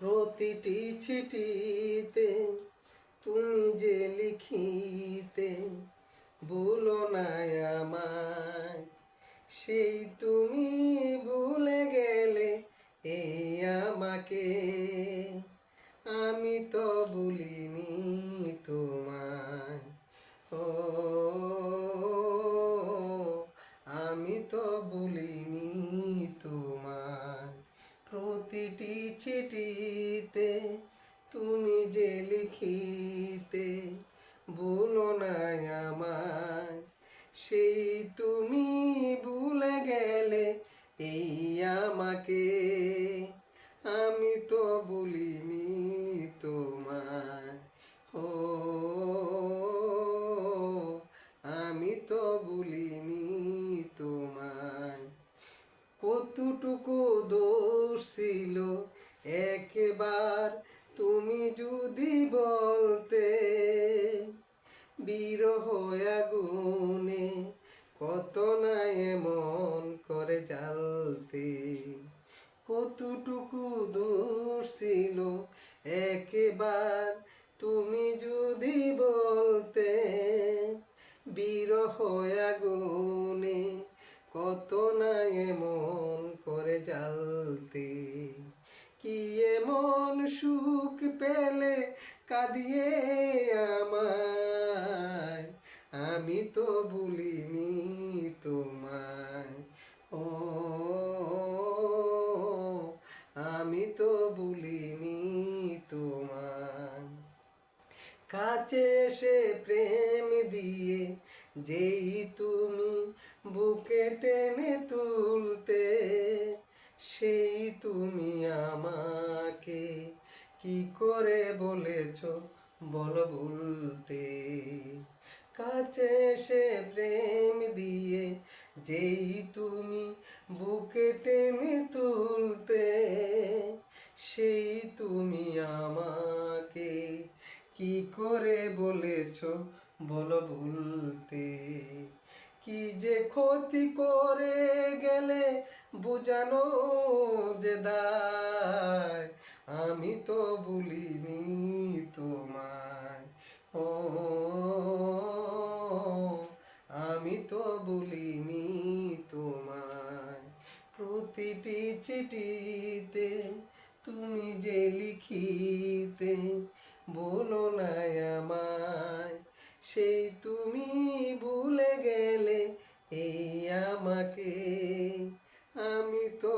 প্রতিটি চিঠিতে তুমি যে লিখিতে ভুলো না আমায়, সেই তুমি ভুলে গেলে এই আমাকে। আমি তো ভুলিনি তোমায়, ও আমি তো ভুলিনি তোমায়। প্রতিটি চিঠিতে তুমি যে লিখিতে ভুলো না আমায়, সেই তুমি ভুলে গেলে এই আমাকে। আমি তো ভুলিনি তোমায়, ও আমি তো ভুলিনি তোমায়। কতটুকু দোষ ছিল একবার তুমি যদি বলতে, বিরহ আগুনে কত না এমন করে জ্বালতে। কতটুকু দোষ ছিল একবার তুমি যদি বলতে, বিরহ আগুনে কত না এমন করে জ্বালতে। কি এমন সুখ পেলে কাঁদিয়ে আমায়, আমি তো ভুলিনি তোমায়, ও আমি তো ভুলিনি তোমায়। কাছে এসে প্রেম দিয়ে যেই তুমি বুকে টেনে তুলতে, সেই তুমি আমাকে কি করে বলেছ বলো ভুলতে। কাছে এসে প্রেম দিয়ে যেই তুমি বুকে টেনে তুলতে, সেই তুমি আমাকে কি করে বলেছ বলো ভুলতে। কি যে ক্ষতি করে গেলে বুঝানো যে দায়, আমি তো ভুলিনি তোমায়, ও আমি তো ভুলিনি তোমায়। প্রতিটি চিঠিতে তুমি যে লিখিতে বলো না আমায়, সেই তুমি ভুলে গেলে এই আমাকে। আমি তো